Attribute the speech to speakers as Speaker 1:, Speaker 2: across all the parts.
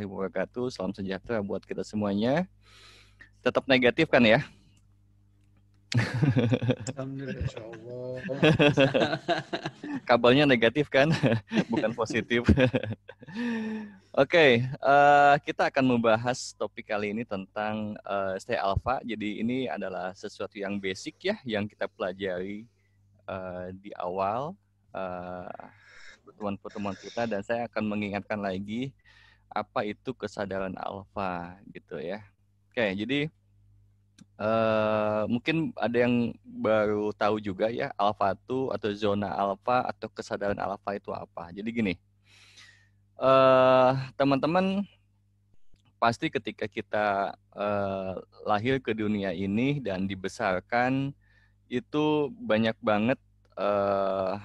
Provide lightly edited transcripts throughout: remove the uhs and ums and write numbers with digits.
Speaker 1: warahmatullahi wabarakatuh. Salam sejahtera buat kita semuanya. Tetap negatif kan ya?
Speaker 2: Alhamdulillah.
Speaker 3: Insyaallah.
Speaker 1: Kabarnya negatif kan? Bukan positif. Oke, kita akan membahas topik kali ini tentang stay alpha. Jadi ini adalah sesuatu yang basic ya, yang kita pelajari di awal pertemuan-pertemuan kita, dan saya akan mengingatkan lagi apa itu kesadaran alfa gitu ya. Oke, jadi mungkin ada yang baru tahu juga ya, alfa itu atau zona alfa atau kesadaran alfa itu apa. Jadi gini, teman-teman pasti ketika kita lahir ke dunia ini dan dibesarkan, itu banyak banget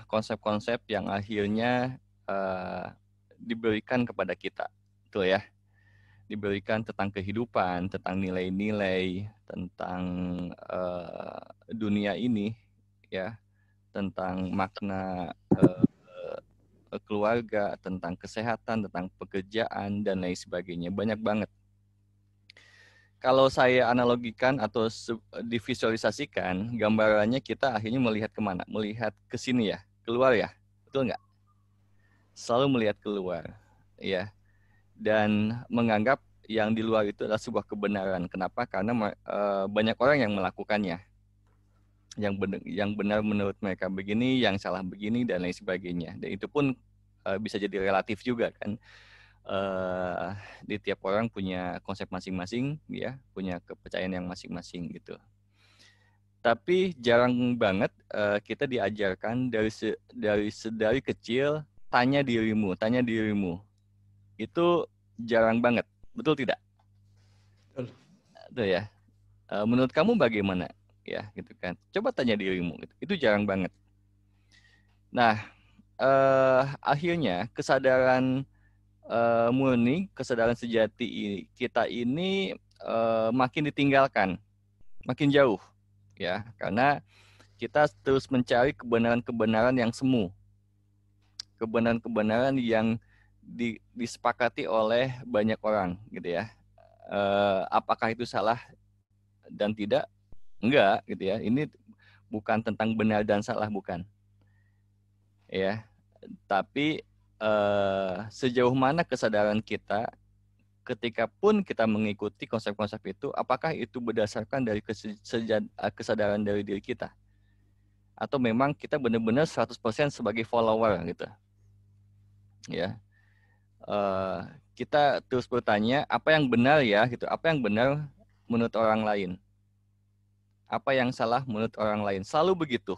Speaker 1: konsep-konsep yang akhirnya diberikan kepada kita, betul ya? Diberikan tentang kehidupan, tentang nilai-nilai, tentang dunia ini, ya, tentang makna keluarga, tentang kesehatan, tentang pekerjaan, dan lain sebagainya. Banyak banget. Kalau saya analogikan atau divisualisasikan, gambarannya kita akhirnya melihat kemana? Melihat ke sini ya, keluar ya, betul nggak? Selalu melihat keluar, ya, dan menganggap yang di luar itu adalah sebuah kebenaran. Kenapa? Karena banyak orang yang melakukannya. Yang benar menurut mereka begini, yang salah begini, dan lain sebagainya. Dan itu pun bisa jadi relatif juga kan. Di tiap orang punya konsep masing-masing, ya, punya kepercayaan yang masing-masing gitu. Tapi jarang banget kita diajarkan dari kecil, tanya dirimu. Itu jarang banget, betul tidak?
Speaker 2: Betul.
Speaker 1: Tuh ya. Menurut kamu bagaimana? Ya, gitu kan. Coba tanya dirimu. Gitu. Itu jarang banget. Nah, akhirnya kesadaran murni, kesadaran sejati kita ini makin ditinggalkan, makin jauh, ya, karena kita terus mencari kebenaran-kebenaran yang semu, kebenaran-kebenaran yang disepakati oleh banyak orang, gitu ya. Apakah itu salah dan tidak? Enggak, gitu ya. Ini bukan tentang benar dan salah, bukan. Ya, tapi sejauh mana kesadaran kita ketika pun kita mengikuti konsep-konsep itu, apakah itu berdasarkan dari kesadaran dari diri kita? Atau memang kita benar-benar 100% sebagai follower gitu. Ya. Kita terus bertanya, apa yang benar ya gitu? Apa yang benar menurut orang lain? Apa yang salah menurut orang lain? Selalu begitu.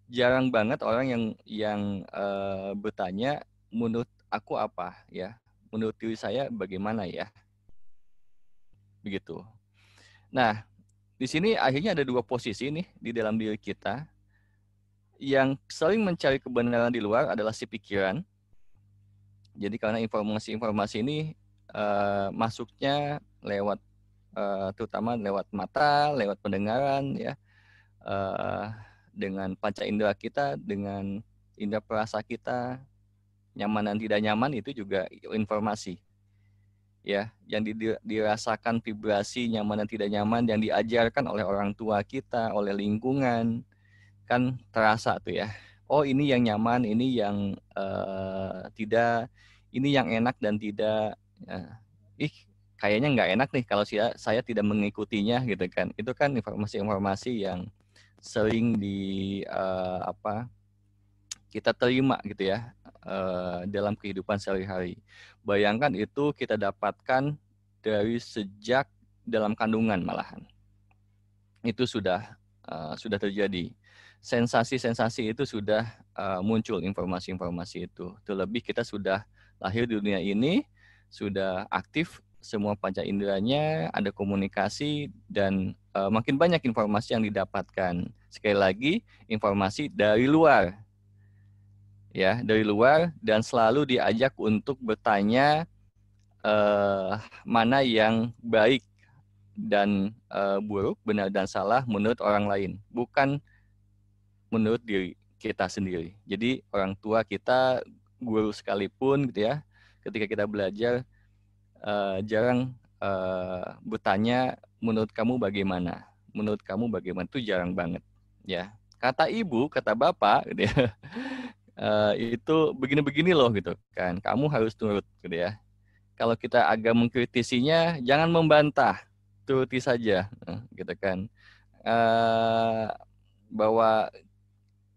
Speaker 1: Jarang banget orang yang bertanya, menurut aku apa ya? Menurut diri saya bagaimana ya? Begitu. Nah, di sini akhirnya ada dua posisi nih di dalam diri kita. Yang sering mencari kebenaran di luar adalah si pikiran. Jadi karena informasi-informasi ini masuknya lewat terutama lewat mata, lewat pendengaran, ya, dengan panca indera kita, dengan indera perasa kita, nyaman dan tidak nyaman itu juga informasi, ya, yang dirasakan vibrasi nyaman dan tidak nyaman yang diajarkan oleh orang tua kita, oleh lingkungan, kan terasa tuh ya. Oh, ini yang nyaman, ini yang tidak, ini yang enak dan tidak. Kayaknya nggak enak nih kalau saya tidak mengikutinya gitu kan. Itu kan informasi-informasi yang sering kita terima gitu ya dalam kehidupan sehari-hari. Bayangkan itu kita dapatkan dari sejak dalam kandungan malahan. Itu sudah terjadi. Sensasi-sensasi itu sudah muncul, informasi-informasi itu. Terlebih kita sudah lahir di dunia ini, sudah aktif semua panca inderanya, ada komunikasi, dan makin banyak informasi yang didapatkan. Sekali lagi, informasi dari luar. Ya, dari luar, dan selalu diajak untuk bertanya mana yang baik dan buruk, benar dan salah menurut orang lain, bukan menurut diri kita sendiri. Jadi orang tua kita, guru sekalipun gitu ya, ketika kita belajar jarang bertanya menurut kamu bagaimana, menurut kamu bagaimana, itu jarang banget ya. Kata ibu, kata bapak gitu ya, itu begini-begini loh gitu kan, kamu harus turut gitu ya. Kalau kita agak mengkritisinya, jangan membantah, turuti saja gitu kan. Eh, bahwa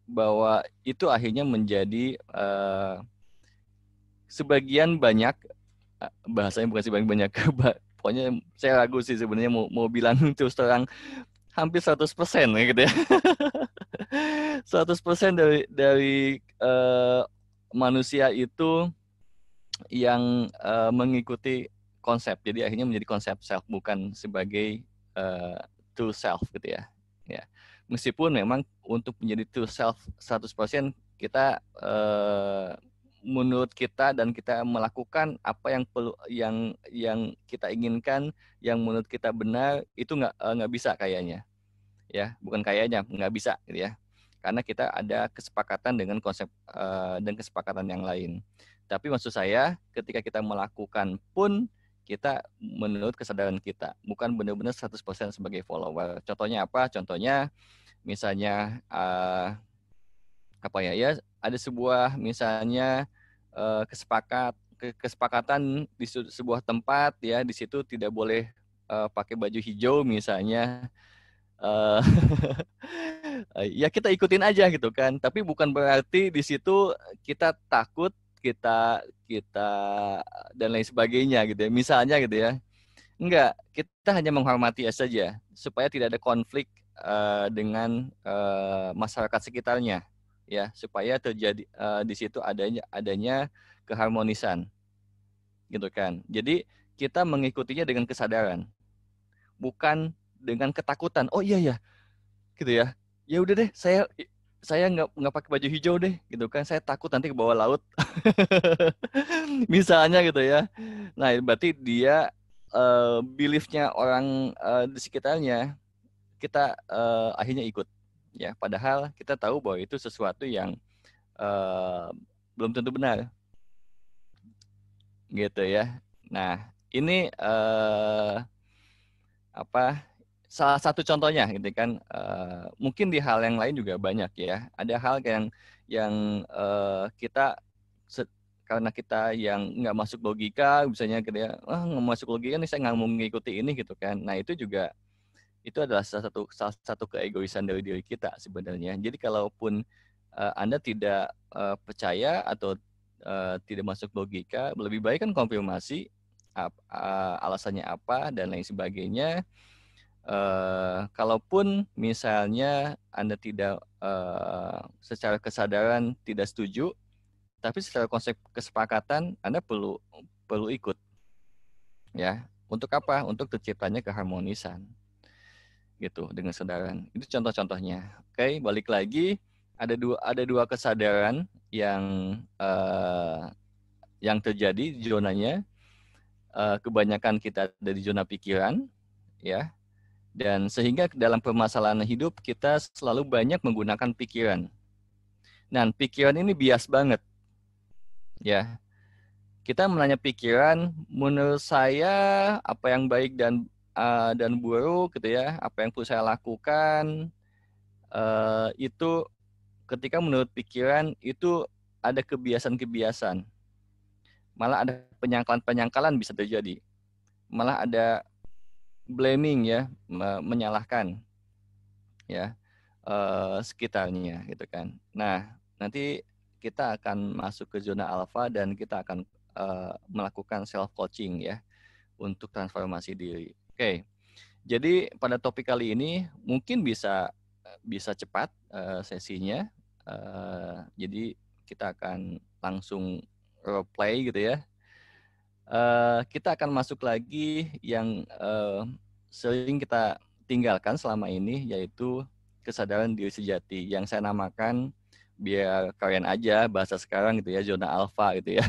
Speaker 1: bahwa itu akhirnya menjadi sebagian banyak, bahasanya bukan sebagian banyak, pokoknya saya ragu sih sebenarnya mau bilang terus terang hampir 100% gitu ya. 100% dari manusia itu yang mengikuti konsep. Jadi akhirnya menjadi konsep self, bukan sebagai true self gitu ya. Ya. Meskipun memang untuk menjadi true self 100% kita menurut kita dan kita melakukan apa yang perlu, yang kita inginkan, yang menurut kita benar, itu nggak bisa kayaknya ya, bukan kayaknya nggak bisa gitu ya, karena kita ada kesepakatan dengan konsep dan kesepakatan yang lain. Tapi maksud saya ketika kita melakukan pun kita menurut kesadaran kita, bukan benar-benar 100% sebagai follower. Contohnya apa? Contohnya misalnya apa ya, ya ada sebuah misalnya kesepakatan di sebuah tempat ya, di situ tidak boleh pakai baju hijau misalnya. eh Ya kita ikutin aja gitu kan, tapi bukan berarti di situ kita takut, kita kita dan lain sebagainya gitu ya, misalnya gitu ya. Enggak, kita hanya menghormati saja supaya tidak ada konflik dengan masyarakat sekitarnya ya, supaya terjadi di situ adanya keharmonisan gitu kan. Jadi kita mengikutinya dengan kesadaran, bukan dengan ketakutan. Oh iya ya, gitu ya. Ya udah deh, saya nggak pakai baju hijau deh, gitu kan. Saya takut nanti ke bawah laut, misalnya gitu ya. Nah, berarti dia beliefnya orang di sekitarnya kita akhirnya ikut, ya. Padahal kita tahu bahwa itu sesuatu yang eh, belum tentu benar, gitu ya. Nah, ini apa salah satu contohnya gitu kan. Mungkin di hal yang lain juga banyak ya, ada hal yang kita karena kita yang nggak masuk logika, misalnya gitu ya, nggak masuk logika nih, saya nggak mau mengikuti ini gitu kan. Nah itu juga, itu adalah salah satu keegoisan dari diri kita sebenarnya. Jadi kalaupun Anda tidak percaya atau tidak masuk logika, lebih baik kan konfirmasi alasannya apa dan lain sebagainya. Kalaupun misalnya Anda tidak secara kesadaran tidak setuju, tapi secara konsep kesepakatan Anda perlu perlu ikut ya. Untuk apa? Untuk terciptanya keharmonisan gitu dengan kesadaran. Itu contoh-contohnya. Oke, balik lagi, ada dua kesadaran yang terjadi zonanya. Kebanyakan kita ada di zona pikiran ya. Dan sehingga dalam permasalahan hidup kita selalu banyak menggunakan pikiran. Dan pikiran ini bias banget ya. Kita menanya pikiran, menurut saya apa yang baik dan buruk gitu ya, apa yang perlu saya lakukan, itu ketika menurut pikiran itu ada kebiasaan-kebiasaan, malah ada penyangkalan-penyangkalan bisa terjadi, malah ada blaming ya, menyalahkan ya sekitarnya gitu kan. Nah, nanti kita akan masuk ke zona alfa dan kita akan melakukan self coaching ya untuk transformasi diri. Oke. Jadi pada topik kali ini mungkin bisa bisa cepat sesinya. Jadi kita akan langsung role play gitu ya. Kita akan masuk lagi yang sering kita tinggalkan selama ini, yaitu kesadaran diri sejati yang saya namakan, biar kalian aja bahasa sekarang gitu ya, zona alfa gitu ya.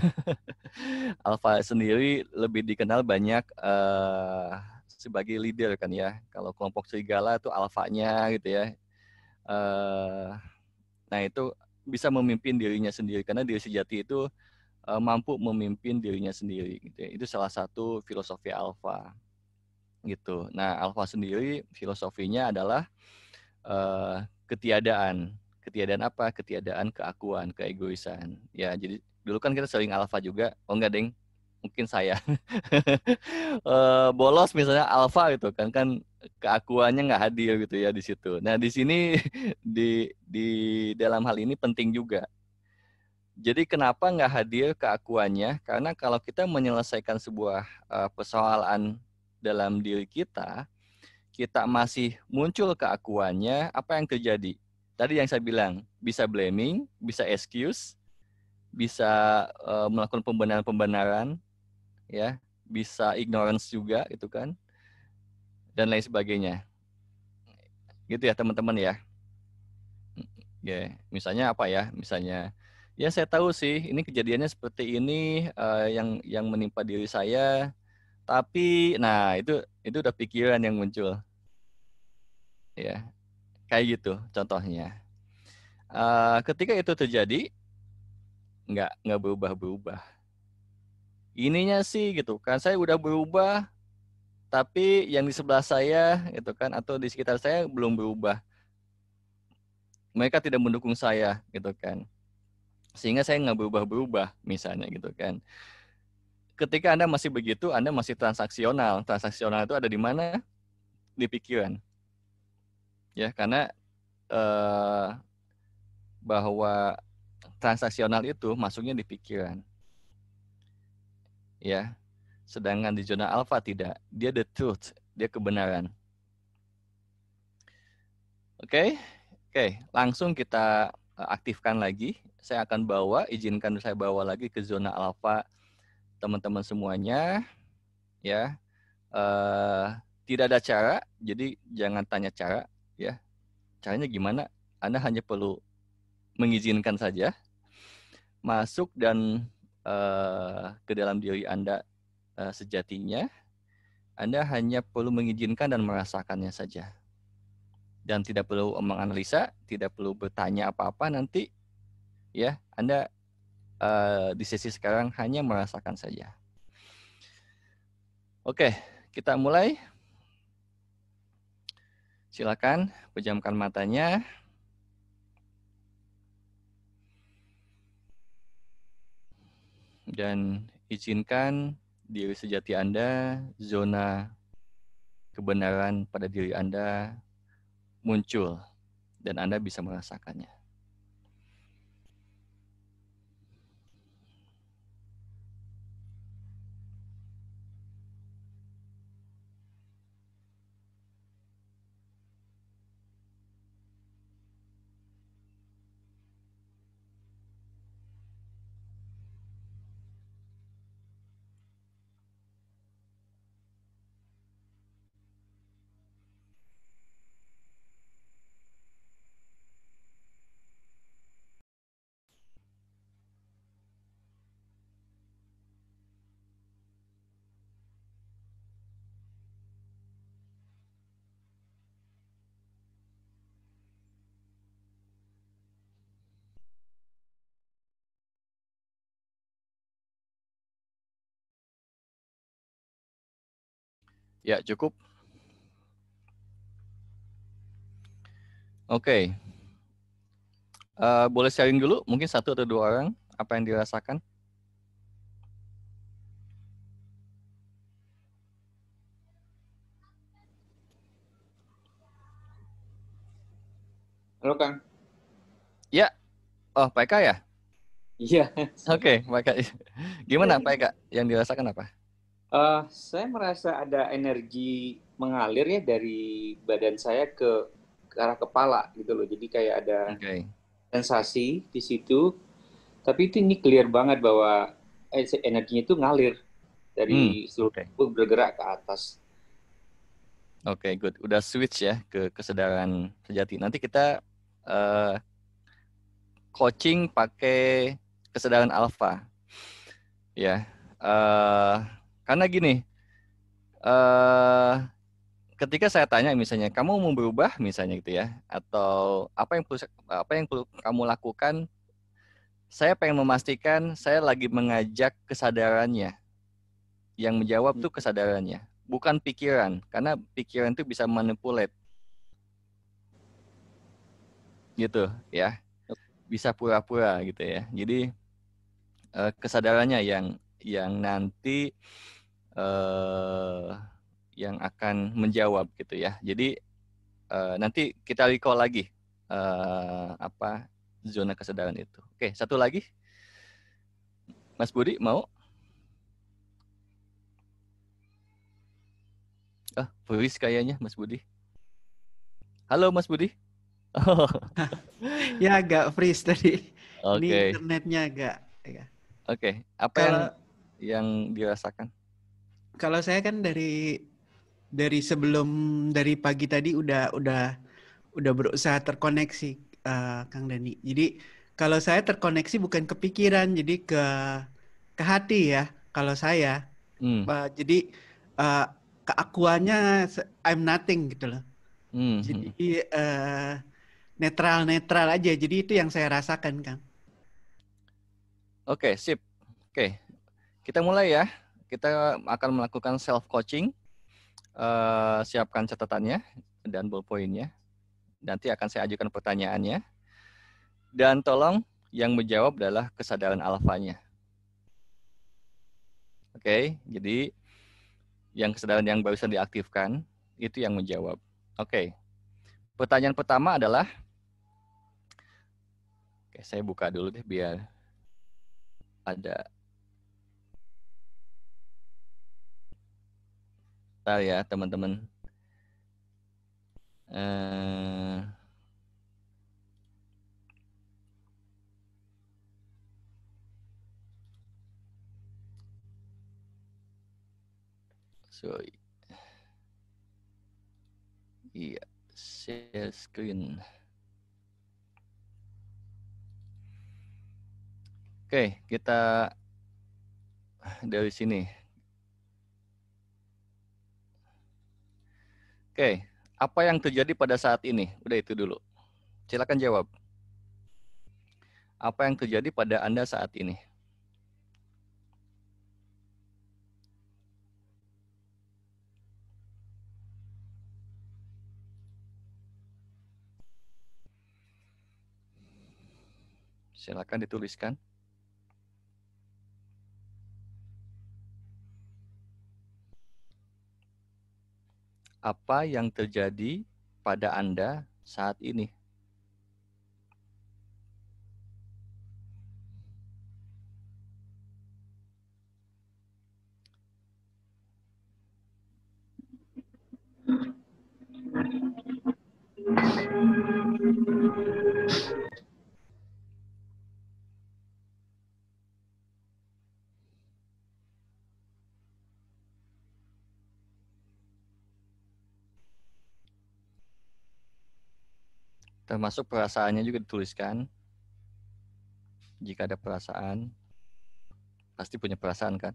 Speaker 1: Alfa sendiri lebih dikenal banyak sebagai leader kan ya. Kalau kelompok serigala itu alfanya gitu ya. Nah itu bisa memimpin dirinya sendiri, karena diri sejati itu mampu memimpin dirinya sendiri gitu ya. Itu salah satu filosofi alfa gitu. Nah, alfa sendiri filosofinya adalah ketiadaan. Ketiadaan apa? Ketiadaan keakuan, keegoisan. Ya, jadi dulu kan kita sering alfa juga. Oh enggak, Deng. Mungkin saya. Bolos misalnya alfa gitu kan keakuannya nggak hadir gitu ya di situ. Nah, di sini di dalam hal ini penting juga. Jadi kenapa nggak hadir keakuannya? Karena kalau kita menyelesaikan sebuah persoalan dalam diri kita masih muncul keakuannya, apa yang terjadi? Tadi yang saya bilang, bisa blaming, bisa excuse, bisa melakukan pembenaran-pembenaran, ya, bisa ignorance juga, itu kan, dan lain sebagainya. Gitu ya teman-teman ya. Ya, misalnya apa ya? Misalnya, ya saya tahu sih, ini kejadiannya seperti ini yang menimpa diri saya, tapi, nah itu udah pikiran yang muncul, ya, kayak gitu contohnya. Ketika itu terjadi, nggak berubah-berubah. Ininya sih gitu kan, saya udah berubah, tapi yang di sebelah saya gitu kan atau di sekitar saya belum berubah. Mereka tidak mendukung saya gitu kan, sehingga saya nggak berubah-berubah misalnya gitu kan. Ketika Anda masih begitu, Anda masih transaksional. Transaksional itu ada di mana? Di pikiran, ya, karena eh, bahwa transaksional itu masuknya di pikiran, ya. Sedangkan di zona alfa tidak, dia the truth, dia kebenaran. Oke, oke, langsung kita aktifkan lagi. Saya akan izinkan saya bawa lagi ke zona alfa teman-teman semuanya, ya. Eh, Tidak ada cara, jadi jangan tanya cara, ya. Caranya gimana? Anda hanya perlu mengizinkan saja masuk dan ke dalam diri Anda sejatinya. Anda hanya perlu mengizinkan dan merasakannya saja. Dan tidak perlu menganalisa, tidak perlu bertanya apa-apa nanti, ya. Anda di sesi sekarang hanya merasakan saja. Oke, kita mulai. Silakan pejamkan matanya. Dan izinkan diri sejati Anda, zona kebenaran pada diri Anda muncul dan Anda bisa merasakannya. Ya, cukup. Oke. Boleh sharing dulu, mungkin satu atau dua orang, apa yang dirasakan?
Speaker 2: Halo Kang.
Speaker 1: Ya, oh Pak Eka ya?
Speaker 2: Iya.
Speaker 1: Oke, Pak Eka. Gimana Pak Eka? Yang dirasakan apa?
Speaker 2: Saya merasa ada energi mengalir ya dari badan saya ke arah kepala gitu loh. Jadi kayak ada
Speaker 1: Oke.
Speaker 2: sensasi di situ. Tapi itu ini clear banget bahwa energinya itu ngalir dari seluruh
Speaker 1: Oke.
Speaker 2: tubuh bergerak ke atas.
Speaker 1: Oke, good. Udah switch ya ke kesadaran sejati. Nanti kita eh, coaching pakai kesadaran alfa, ya. Eh, karena gini, eh, ketika saya tanya misalnya, kamu mau berubah misalnya gitu ya, atau apa yang perlu kamu lakukan Saya pengen memastikan saya lagi mengajak kesadarannya. Yang menjawab tuh kesadarannya, bukan pikiran. Karena pikiran itu bisa manipulate. Gitu ya. Bisa pura-pura gitu ya. Jadi kesadarannya yang nanti yang akan menjawab gitu ya. Jadi nanti kita recall lagi apa zona kesadaran itu. Oke, satu lagi, Mas Budi mau? Freeze kayaknya Mas Budi. Halo Mas Budi. Oh,
Speaker 3: Ya agak freeze tadi. Ini
Speaker 1: oke.
Speaker 3: internetnya agak. Ya.
Speaker 1: Oke. Apa
Speaker 3: Kalau
Speaker 1: yang dirasakan?
Speaker 3: kalau saya kan dari sebelum dari pagi tadi udah berusaha terkoneksi, Kang Dani. Jadi kalau saya terkoneksi bukan ke pikiran, jadi ke hati ya. Kalau saya, jadi keakuannya I'm nothing gitu loh. Jadi netral aja. Jadi itu yang saya rasakan, Kang.
Speaker 1: Oke, sip. Oke, kita mulai ya. Kita akan melakukan self coaching. Siapkan catatannya dan ballpointnya. Nanti akan saya ajukan pertanyaannya. Dan tolong yang menjawab adalah kesadaran alfanya. Oke, jadi yang kesadaran yang barusan diaktifkan itu yang menjawab. Oke. Pertanyaan pertama adalah, oke, saya buka dulu deh biar ada. Bentar ya teman-teman. Sorry. Iya, share screen. Oke, kita dari sini. Oke, apa yang terjadi pada saat ini? Udah itu dulu. Silakan jawab. Apa yang terjadi pada Anda saat ini? Silakan dituliskan. Apa yang terjadi pada Anda saat ini? Termasuk perasaannya juga dituliskan. Jika ada perasaan, pasti punya perasaan kan?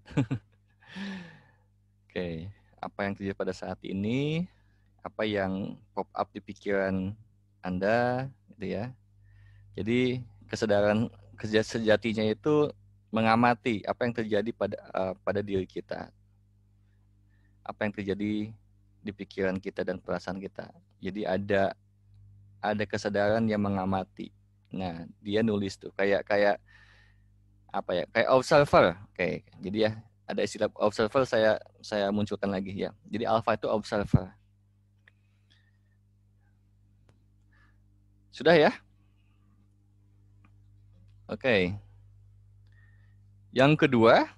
Speaker 1: Oke, apa yang terjadi pada saat ini? Apa yang pop up di pikiran Anda, gitu ya? Jadi kesadaran sejatinya itu mengamati apa yang terjadi pada diri kita, apa yang terjadi di pikiran kita dan perasaan kita. Jadi ada kesadaran yang mengamati. Nah, dia nulis tuh kayak apa ya? Kayak observer. Oke, jadi ya ada istilah observer saya munculkan lagi ya. Jadi alpha itu observer. Sudah ya? Oke. Yang kedua,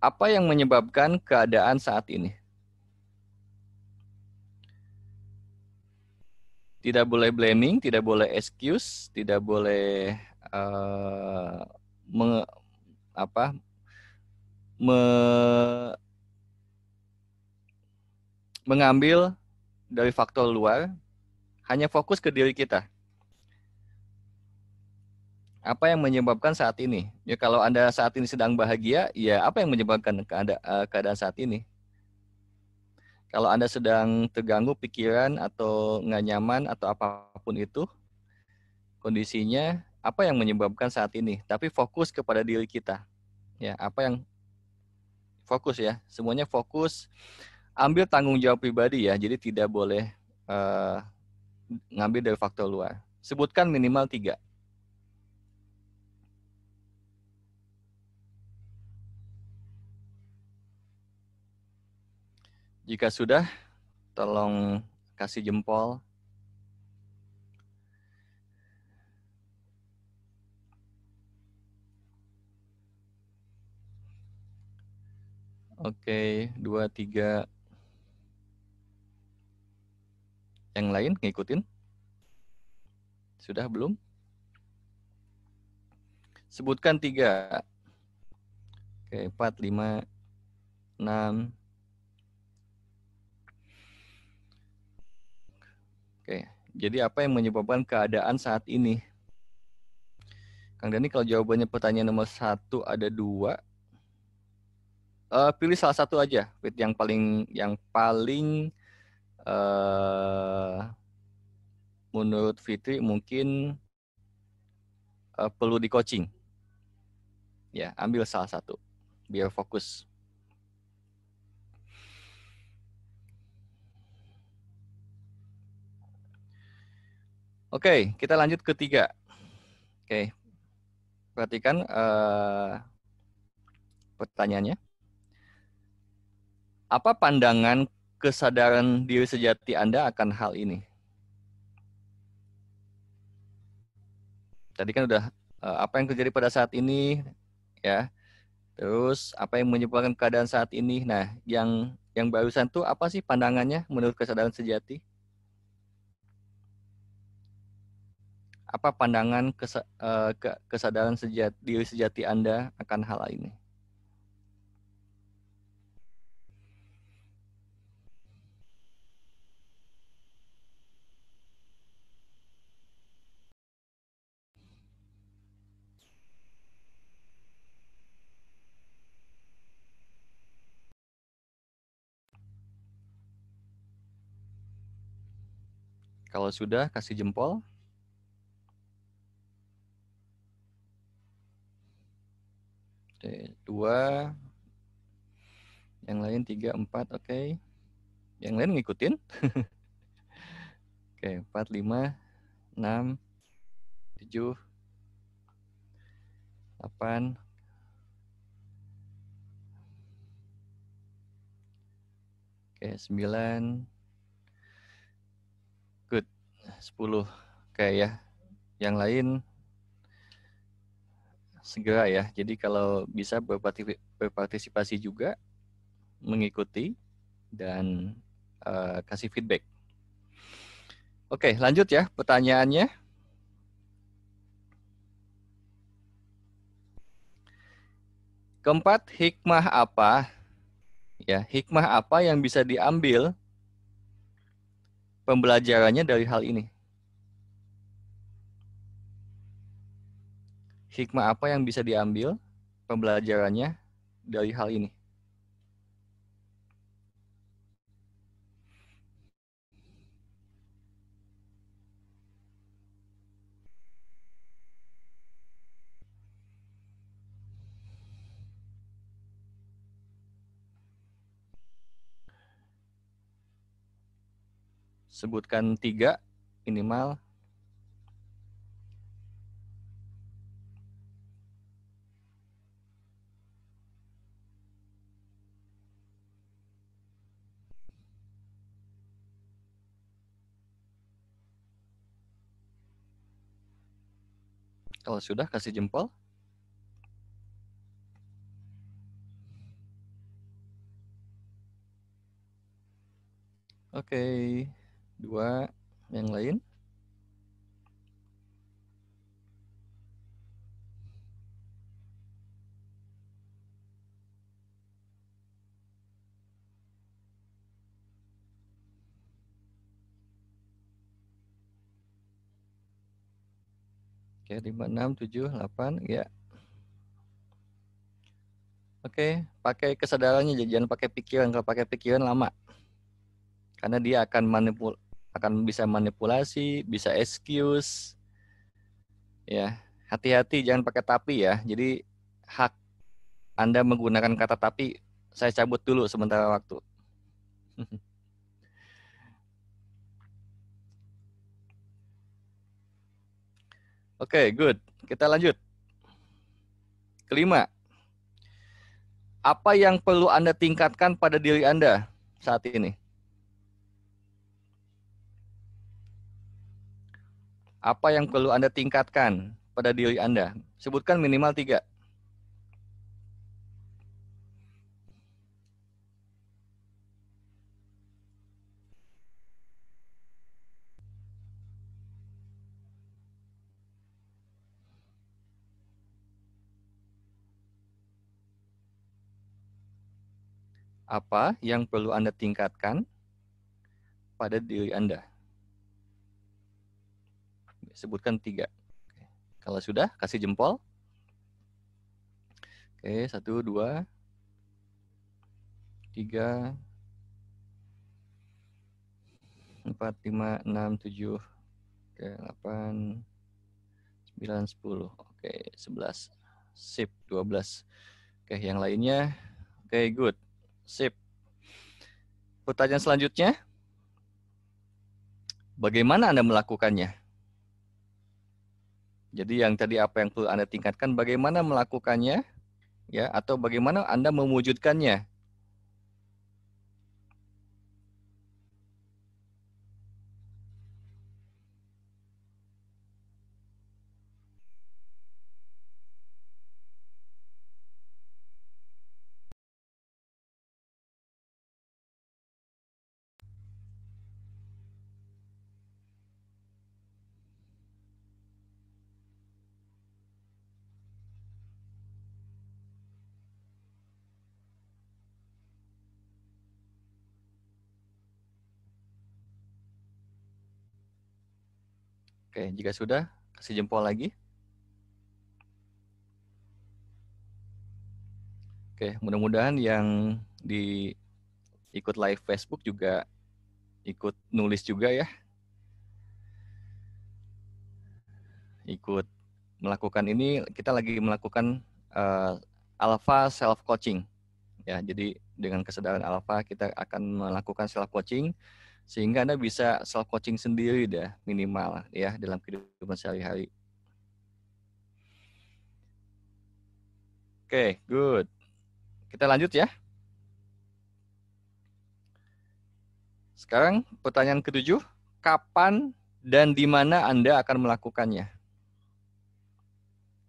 Speaker 1: apa yang menyebabkan keadaan saat ini? Tidak boleh blaming, tidak boleh excuse, tidak boleh mengambil dari faktor luar, hanya fokus ke diri kita. Apa yang menyebabkan saat ini? Ya kalau Anda saat ini sedang bahagia, ya apa yang menyebabkan keadaan saat ini? Kalau Anda sedang terganggu pikiran atau nggak nyaman atau apapun itu, kondisinya, apa yang menyebabkan saat ini, tapi fokus kepada diri kita. Ya, apa yang fokus ya, semuanya fokus, ambil tanggung jawab pribadi ya, jadi tidak boleh ngambil dari faktor luar. Sebutkan minimal 3. Jika sudah, tolong kasih jempol. Oke, 2, 3. Yang lain ngikutin? Sudah belum? Sebutkan 3. Oke, 4, 5, 6. Oke, jadi apa yang menyebabkan keadaan saat ini? Kang Dani, kalau jawabannya pertanyaan nomor 1 ada 2, pilih salah satu aja, yang paling menurut Fitri mungkin perlu di coaching. Ya, ambil salah satu biar fokus. Oke, kita lanjut ke 3. Oke, perhatikan pertanyaannya. Apa pandangan kesadaran diri sejati Anda akan hal ini? Tadi kan udah apa yang terjadi pada saat ini, ya. Terus apa yang menyebabkan keadaan saat ini? Nah, yang barusan tuh apa sih pandangannya menurut kesadaran sejati? Apa pandangan kesadaran diri sejati Anda akan hal ini? Kalau sudah, kasih jempol. Oke, 2. Yang lain 3, 4, oke. Yang lain ngikutin. Oke, 4, 5, 6, 7, 8. Oke, 9. Good. 10. Oke ya. Yang lain segera ya. Jadi kalau bisa berpartisipasi juga, mengikuti dan kasih feedback. Oke, lanjut ya pertanyaannya. Keempat, hikmah apa? Ya, hikmah apa yang bisa diambil pembelajarannya dari hal ini? Hikmah apa yang bisa diambil pembelajarannya dari hal ini? Sebutkan 3 minimal. Kalau sudah, kasih jempol. Oke, 2. Yang lain? Oke, 5, 6, 7, 8, ya. Oke, pakai kesadarannya, jangan pakai pikiran. Kalau pakai pikiran lama. Karena dia akan bisa manipulasi, bisa excuse, Ya, hati-hati jangan pakai tapi ya. Jadi hak Anda menggunakan kata tapi saya cabut dulu sementara waktu. Oke, good. Kita lanjut. Kelima, apa yang perlu Anda tingkatkan pada diri Anda saat ini? Apa yang perlu Anda tingkatkan pada diri Anda? Sebutkan minimal 3. Apa yang perlu Anda tingkatkan pada diri Anda? Sebutkan 3. Kalau sudah, kasih jempol. Oke, 1, 2, 3, 4, 5, 6, 7, 8, 9, 10. Oke, 11. Sip, 12. Oke, yang lainnya. Oke, good. Sip. Pertanyaan selanjutnya. Bagaimana Anda melakukannya? Jadi yang tadi apa yang perlu Anda tingkatkan, bagaimana melakukannya? Ya, atau bagaimana Anda mewujudkannya? Oke, jika sudah, kasih jempol lagi. Oke, mudah-mudahan yang ikut live Facebook juga ikut nulis juga ya. Ikut melakukan ini, kita lagi melakukan alpha self coaching. Ya, jadi dengan kesadaran alpha kita akan melakukan self coaching sehingga Anda bisa self coaching sendiri dah minimal ya dalam kehidupan sehari-hari. Oke, good. Kita lanjut ya. Sekarang pertanyaan ke-7, kapan dan di mana Anda akan melakukannya?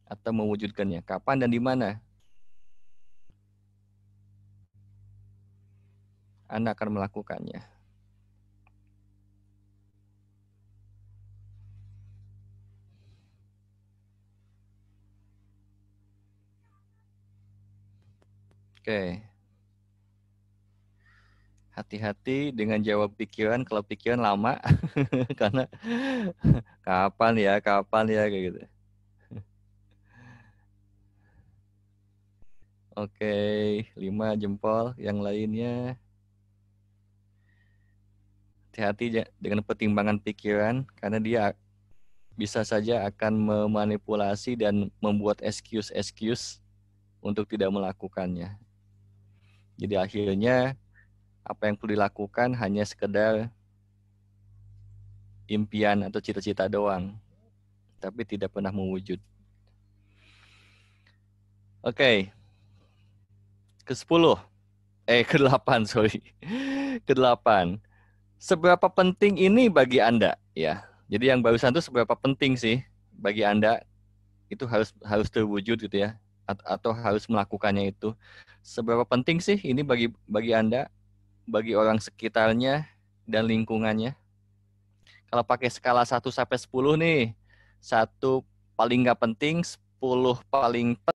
Speaker 1: Atau mewujudkannya? Kapan dan di mana Anda akan melakukannya? Oke. Hati-hati dengan jawab pikiran kalau pikiran lama. Karena kapan ya kayak gitu. Oke, 5 jempol. Yang lainnya hati-hati dengan pertimbangan pikiran karena dia bisa saja akan memanipulasi dan membuat excuse untuk tidak melakukannya. Jadi akhirnya apa yang perlu dilakukan hanya sekedar impian atau cita-cita doang, tapi tidak pernah mewujud. Oke. Ke-10. Ke-8, sorry. Ke-8. Seberapa penting ini bagi Anda? Ya. Jadi yang barusan itu seberapa penting sih bagi Anda itu harus terwujud gitu ya, atau harus melakukannya itu. Seberapa penting sih ini bagi Anda, bagi orang sekitarnya dan lingkungannya? Kalau pakai skala 1 sampai 10 nih, 1 paling nggak penting, 10 paling penting.